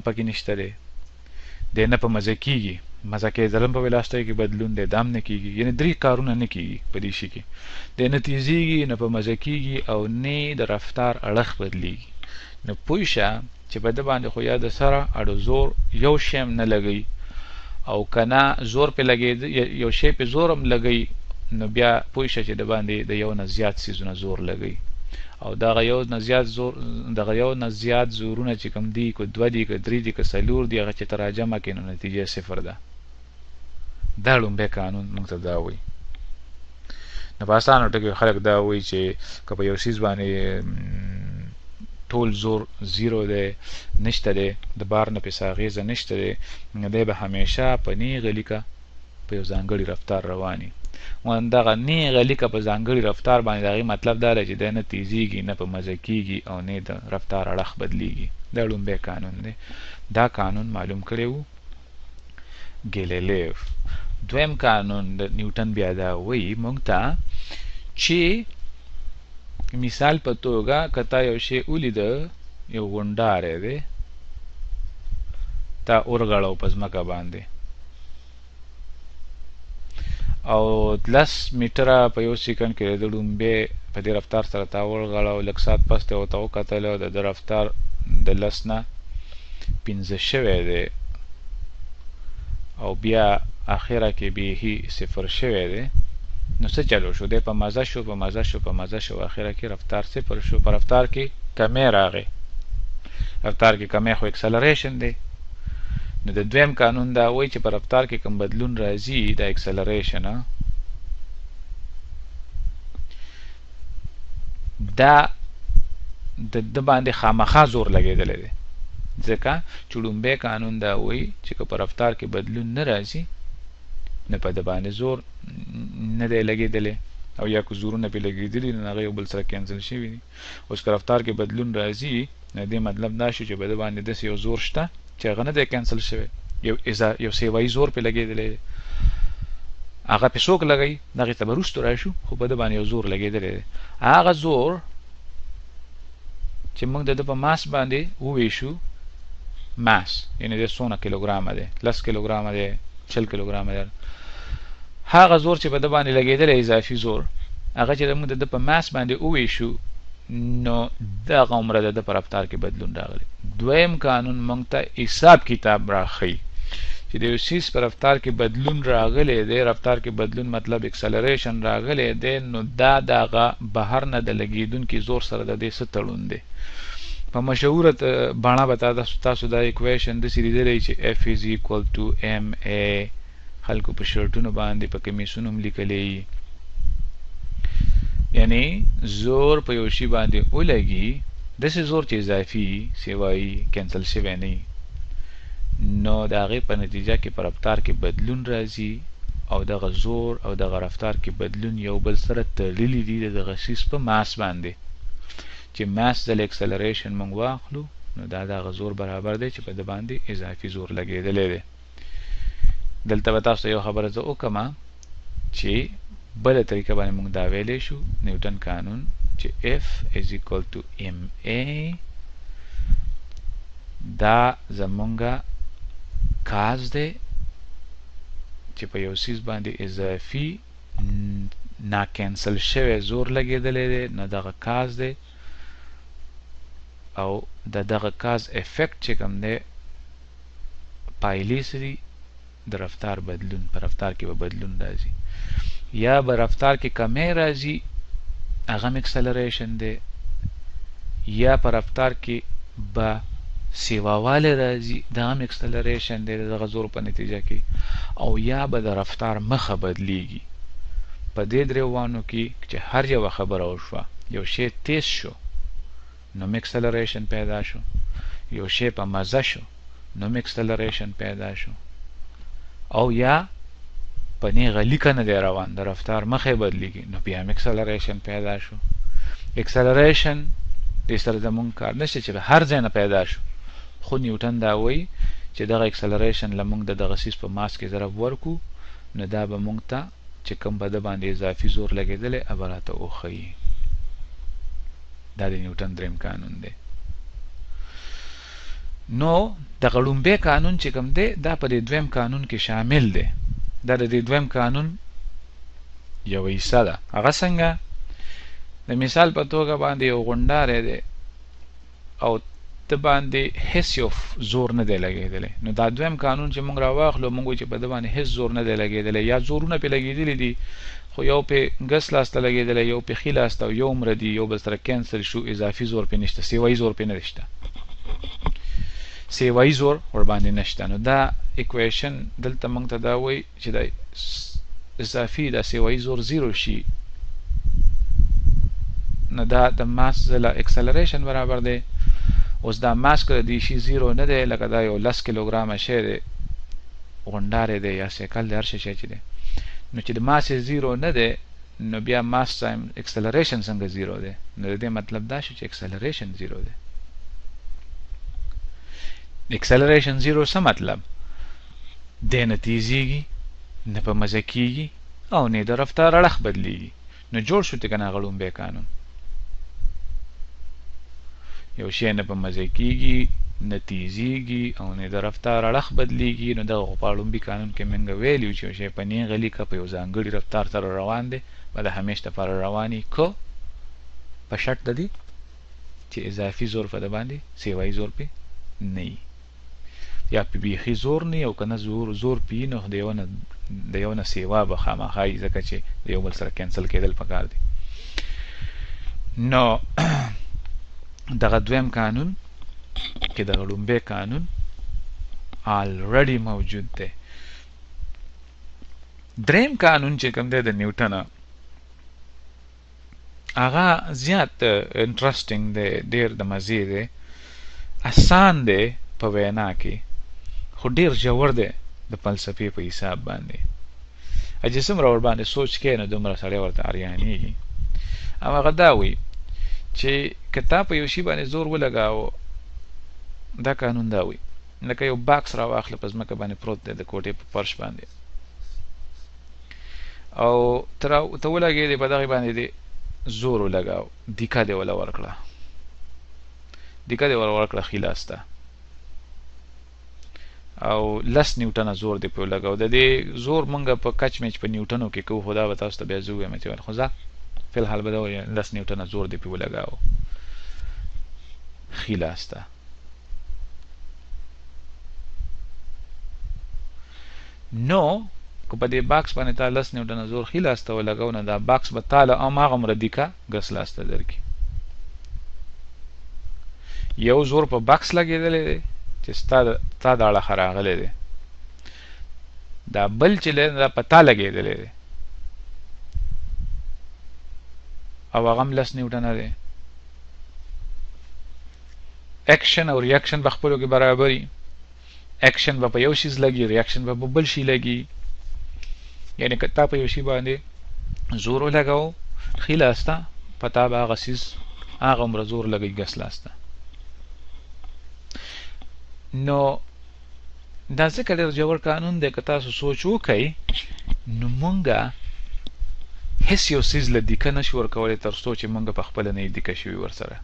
پکې نشته دی دی نه په مزه کېږي مزه کېدل په ولاستی کې بدلون دی دام نه کېږي یعنې درې کارونه نه کېږي په دې شي کې دی نه تیزېږي نه په مزه کېږي او نه د رفتار اړخ بدلېږي نو پوه شه چې په ده باندې خو یا د سره اړو زور یو شی هم نه لګوي او که نه زور پې لګېده یو شی پې زور هم لګوي نو بیا پوه شه چې د باندې د یو نه زیات څیزونه زور لګوي او دغه یو نه زیات زورونه چې کوم دي که دوه دي که درې دي که څلور دي هغه چې ته راجمع کړې نو نتیجه صفر ده دا لومبی قانون موږ ته دا وایي نو په اسانو ټکو خلک دا وایي چې که په یو څیز باندې ټول زور زیرو دی نشته دی د بار نه پسې اغېزه نشته دی نو دی به همیشه په نیغه لیکه په یو ځانګړي رفتار رواني دغه نیغه لیکه په ځانګړي رفتار باندې د هغې مطلب دا دی چې دی نه تیزېږي نه په مزه کېږي او نه د رفتار اړخ بدلېږي دا لومبی قانون دی دا قانون معلوم کړی و ګیلیلیو دویم قانون د نیوټن بیا دا وایي موږ ته چې مثال په توګه که تا یو شی ولیده یو غونډاری دی تا ورغړو په ځمکه باندې او 10 میټره په یو سیکنډ کې د لومبی په دې رفتار سره تا ورغړو لږ ساعت پس ته ورته وکتل او د رفتار د 10 نه 15 شوی دی او بیا اخره کې بیخي صفر شوی دی نو څه چلو شو دی په مزه شو په مزه شو په مزه شو اخره کې رفتار صفر شو په رفتار کې کمی راغی رفتار کې کمی خو اکسلریشن دی نو د دویم قانون دا وایي چې په رفتار کې کوم بدلون راځي دا اکسلریشن دا د باندې خامخا زور لګېدلی دی ځکه چې لومبی قانون دا وایي چې که په رفتار کې بدلون نه راځي نه په د باندې زور نه دی لګېدلی او یا که زورونه پې لګېدلي نو هغه یو بل سره کینسل شوي دي اوس که رفتار کې بدلون راځي نو دې مطلب دا شو چې په د باندې داسې یو زور شته چې هغه نه دی کینسل شوی یو سیوایي زور پې لګېدلی دی هغه پې څوک لګوي دغې ته به وروستو راشو خو په د باندې یو زور لګېدلی دی هغه زور چې موږ د ده په ماس باندې وویشو ماس یعنې د څونه کیلوګرامه دی 10 کیلوګرامه دی 40 کیلوګرامه دی هغه زور چې په ده باندې لګېدلی اضافي زور هغه چې موږ د ده په ماس باندې وویشو نو دغه عمره د ده په رفتار کې بدلون راغلی دویم قانون موږ ته حساب کتاب راښیي چې د یو څیز په رفتار کې بدلون راغلی دی رفتار کې بدلون مطلب اکسلریشن راغلی دی نو دا دغه بهر نه د لګېدونکي زور سره د دې څه تړون دی په مشهوره بڼه به تاسو دا اکویشن داسې لیدلی چې F is equal to ma خلکو په شرټونو باندې په کمیسونو هم لیکلی یعنی زور په یو شي باندې ولګي داسې زور چې اضافي سیوایي کینسل شوی نه نو د هغې په نتیجه کې په رفتار کې بدلون راځي او دغه زور او دغه رفتار کې بدلون یو بل سره تړلي دي د دغه څیز په ماس باندې چې ماس د اکسلریشن موږ واخلو نو دا دغه زور برابر دی چې په ده باندې اضافي زور لګېدلی دی دلته به تاسو ته یو خبره زه وکړم چې بله طریقه باندې موږ دا ویلی شو نیوټن قانون چې F is equal to ma دا زمونږه کاز دی چې په یو څیز باندې اضافي ناکینسل شوی زور لګېدلی دی نو دغه کاز دی او د دغه کاز افیکټ چې کوم دی پایلې څه دي د رفتار بدلون په رفتار کې به بدلون راځي یا به رفتار کې کمی راځي هغه هم اکسلریشن دی یا په رفتار کې به سیواوالی راځي دا هم اکسلریشن دی دغه زور په نتیجه کې او یا به د رفتار مخه بدلیږي په دې دریوانو کې چې هر یوه خبره وشوه یو شی تیز شو نو اکسلریشن پیدا شو یو شی په مزه شو نو اکسلریشن پیدا شو او یا په نیغه لیکه نه دی روان د رفتار مخې بدلیږي نو بیا هم اکسلریشن پیدا شو اکسلریشن دې سره زمونږ کار نشته چې هر ځای نه پیدا شو خو نیوټن دا وایي چې دغه اکسلریشن له موږ د دغه څیز په ماس کې ضرب ورکو نو دا به موږ ته چې کوم په ده باندې اضافي زور لګېدلی به راته وښیي دا د نیوټن دریم قانون دی نو دغه لومبی قانون چې کوم دی دا په دې دویم قانون کې شامل دی دا د دې دویم قانون یو حصه ده هغه څنګه د مثال په توګه باندې یو غونډاری دی او ته باندې هیڅ یو زور نه دی لګېدلی نو دا دویم قانون چې موږ راواخلو موږ وایو چې په ده باندې هیڅ زور نه دی لګېدلی یا زورونه پې لګېدلي دي خو یو پې ګس لاسته لګېدلی یو پې ښي لاسته او یو مړه دي یو بل سره کینسل شو اضافي زور پې نشته سیوایي زور پې نه شته سیوایي زور ورباندې نشته نو دا اکویشن دلته موږ ته دا وایي چې دا اضافي دا سیوایي زور زیرو شي نو دا د ماس ځله اکسلریشن برابر دی اوس دا ماس که د دې شي زیرو نه دی لکه دا یو 10 کیلوګرامه شی دی غونډاری دی یا سیکل دی هر شی چې دی نو چې د ماس زیرو نه دی نو بیا ماس ټایم اکسلریشن څنګه زیرو دی نو د دې مطلب دا شو چې اکسلریشن زیرو دی اکسلریشن زیرو څه مطلب دی نه تیزیږي نه په مزه کیږي او نه د رفتار اړخ بدلیږي نو جوړ شو ته کنه غلومبی قانون یو شی نه په مزه کیږي نه تیزیږي او نه د رفتار اړخ بدلیږي نو دغه په لومبي قانون کې موږ ویلو چې یو شی په نیغه لیکه په یو ځانګړي رفتار سره روان دی به د همیشه لپاره رواني کو په شرط د دې چې اضافي زور په د باندې سیوایي زور پې نه وي یا پې بیخي زور نه او که نه زور پې نو د یو نه سیوا به خامخا وي ځکه چې د یو بل سره کینسل کېدل پکار دي نو دغه دویم قانون کې دغه لومبی قانون آلریډي موجود دی دریم قانون چې کوم دی د نیوټن هغه زیات انټرسټینګ دی ډېر د مزې دی اسان دی په وینا کې خو ډېر ژور دی د فلسفې په حساب باندې چې څومره ورباندې سوچ کوې نو دومره سړی ورته اریانېږي او هغه دا وایي چې که تا په یو شي باندې زور ولګاوه دا قانون دا وایي لکه یو باکس راواخله په ځمکه باندې پروت دی د کوټې په فرش باندې او ته ولګېدې په دغې باندې دې زور ولګاو دیکه دې وله ورکړه دیکه دې ورکړه ښي لاس ته او 10 نیوټنه زور دی په لګاو د دې زور مونږ په کچ میچ په نیوټنو کې کوو خو دا به تاسو ته بیا زه ووایم چې خو زه فی الحال به دا وایم 10 نیوټنه زور دی په لګاو ښي لاس ته نو که په دې باکس باندې تا 10 نیوټنه زور ښي لاس ته ولګاو نو دا باکس به تا له هماغومره دیکه ګس لاس ته درکړي یو زور په باکس لګېدلی دی چې ستا د اړخه راغلی دی دا بل چې دی دا په تا لګېدلی دی او هغه هم 10 نیوټنه دی اکشن او ریاکشن په خپلو کې برابر وي اکشن به په یو شیز لګي ریاکشن به په بل شي لګي یعنی که تا په یو شي باندې زور ولګاو ښي لاس ته په تا به هغه څیز هغومره زور لګوي ګس لاس ته نو دا ځکه ډېر ژور قانون دی که تاسو سوچ وکئ نو مونږه هیڅ یو څیز له دیکه نشو ورکولی تر څو چې مونږ په خپله نه یې دیکه شوي ورسره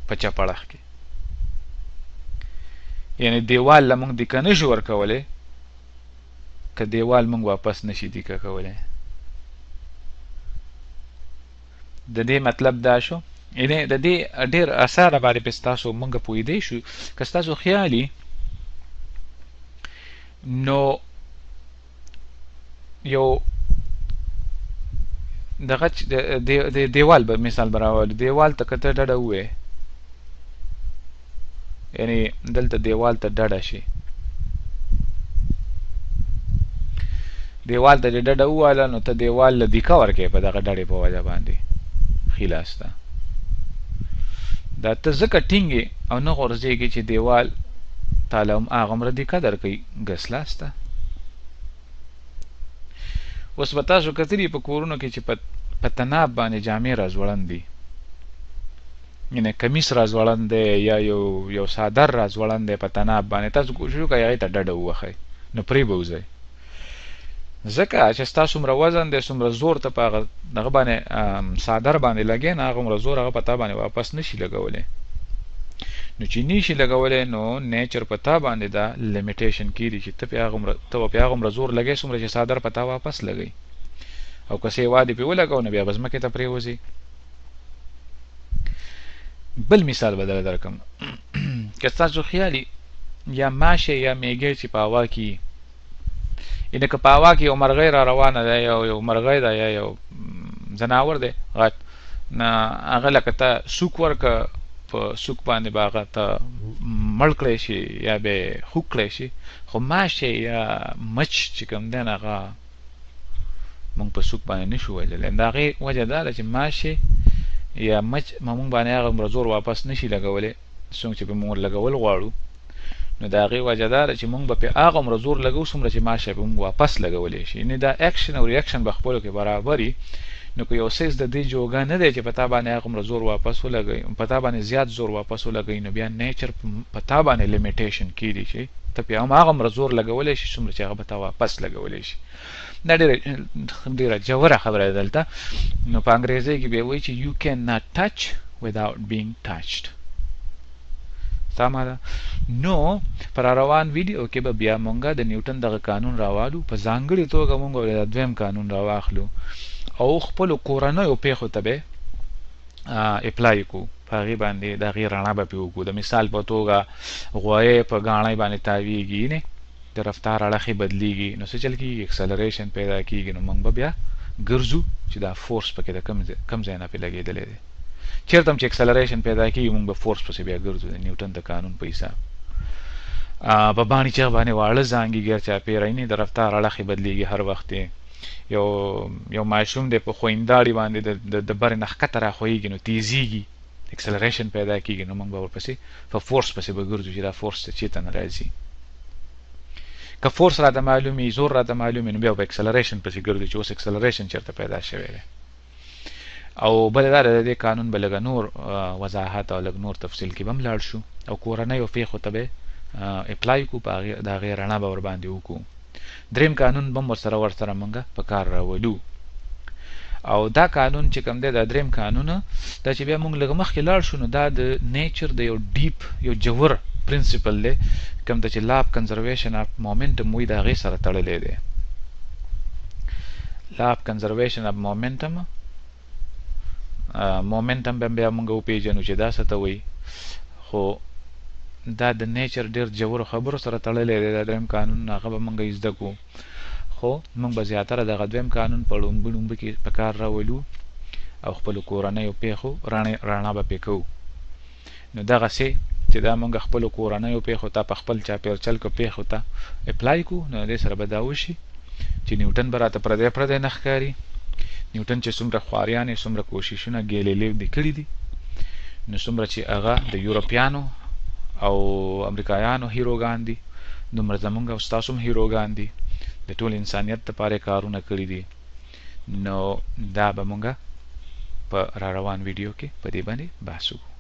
په چپ اړخ کې یعنی دیوال له مونږ دیکه نشو ورکولی که دیوال مونږ واپس نشي دیکه کولی د دې مطلب دا شو یعنی د دې ډېر اسانه باندې پې ستاسو مونږ پوهېدی شو که ستاسو خیال وي نو یو دغه د دیوال به مثال به راولو دیوال ته که ته ډډه ووایې یعنی دلته دیوال ته ډډه شي دیوال ته دې ډډه وواله نو ته دیوال له دیکه ورکوې په دغه ډډې په وجه باندې ښي لاس ته دا ته ځکه ټینګې او نه غورځېږي چې دیوال تاله هم هغومره دیکه درکوي ګس لاس ته اوس به تاسو کتلي په کورونو کې چې په تناب باندې جامې راځوړند دي یعنې کمیس راځوړند دی یا یو څادر راځوړند دی په تناب باندې تاسو کوشش وکړئ هغې ته ډډه ووهئ نو پرې به وځئ ځکه چې ستا څومره وزن دی څومره زور ته په هغه دغه باندې څادر باندې لګې نه هغومره زور هغه په تا باندې واپس نشي لګولی نو چې نشي لګولې نو نیچر پتا باندې دا لیمیټیشن کیږي چې ته په هغه زور لګې څومره چې صادر پتا واپس لګي او که څه وادي په ولګاو نو بیا بزمکه ته پریوزي. بل مثال بدل درکم که تاسو خیالي یا ماشه یا میګه چې پاوا کی اینه که پاوا کی یو مرغۍ را روانه ده یو مرغۍ ده یا یو زناور ده غټ نه هغه لکه ته سوک ورکه په سوک باندې باغه ته مړ کړی شي یا به خوک کړی شي خو ماشه یا مچ چې کوم دی هغه مونږ په سوک باندې نشو وجلی د هغې وجه دا ده چې ماشه یا مچ مونږ باندې هغه زور واپس نشي لګولی څومره چې به مونږ لګول غواړو نو د هغې وجه دا ده چې مونږ به پې هغه زور لګو څومره چې ماشه به مونږ واپس لګولی شي یعنې دا اکشن او ریاکشن به خپلو کې برابر وي. نو که یو څیز د دې جوګه نه دی چې په تا باندې هغومره زور واپس ولګوي په تا باندې زیات زور واپس ولګوي نو بیا نیچر په تا باندې لیمیټیشن کیږي چې ته پې هم هغومره زور لګولی شي څومره چې هغه به تا واپس لګولی شي. دا ډېره جوره خبره ده دلته. نو په انګریزي کې بیا وایي چې you cannot touch without being touched. سمه ده. نو پر روان ویډیو کې به بیا مونږ د نیوټن دغه قانون راوالو په ځانګړې توګه مونږ د دویم قانون راواخلو او خپلو کورنیو پیښو ته به اپلای کو په هغې باندې د هغې رڼا به پې وکړو. د مثال په توګه غوایې په ګاڼۍ باندې تاویږي نه د رفتار اړخې بدلیږي نو څه چل کېږي اکسلریشن پیدا کېږي نو موږ به بیا ګرځو چې دا فورس پکې د کم ځای نه پې لګېدلی دی. چېرته هم چې اکسلریشن پیدا کېږي موږ به فورس پسې بیا ګرځو د نیوټن د قانون په حساب. په باڼي چغ باندې واړه زانګي ګیر چاپېره نه د رفتار اړخې بدلیږي هر وخت یو ماشوم دی په خوینداړي باندې د برې نه ښکته راخویږي نو تیزیږي اکسلریشن پیدا کېږي نو موږ به ورپسې په فورس پسې به ګرځو چې دا فورس چېرته نه راځي. که فورس راته معلومي زور راته معلومي نو بیا به اکسلریشن پسې ګرځو چې اوس اکسلریشن چېرته پیدا شوی دی. او بله دا د دې قانون به لږه نور وضاحت او لږ نور تفصیل کې به هم لاړ شو او کورنیو پیښو ته به اپلای کړو د هغې رڼا به ورباندې وکړو. دریم قانون به هم ورسره موږ په کار راولو او دا قانون چې کوم دی دا دریم قانون دا چې بیا موږ لږ مخکې لاړ شو نو دا د نیچر د یو ډیپ یو جوور پرنسپل دی کوم ته چې لا اف کنزرویشن اف مومنټم وایي د هغې سره تړلی دی. لا اف کنزرویشن اف مومنټم به بیا موږ وپېژنو چې دا څه ته وایي خو دا د نیچر ډېر جوړو خبرو سره تړلی دی دا دریم قانون هغه به موږ زده کړو خو موږ به زیاتره دغه دویم قانون په لومبه کې په کار راولو او خپلو کورنیو پیښو رڼا به پې کوو. نو دغسې چې دا موږ خپلو کورنیو پیښو ته په خپل چاپېرچلکو پیښو ته اپلای کړو نو دې سره به دا وشي چې نیوټن به راته پردی نه ښکاري. نیوټن چې څومره خواریان یې څومره کوششونه ګیلیلیو دې کړي دي نو څومره چې هغه د یورپیانو او امریکایانو هیروګان دي دومره زمونږ او ستاسو هم هیروګان دي د ټول انسانیت دپاره کارونه کړي دي. نو دا به مونږ په را روان ویډیو کې په دې باندې بحث وکړو.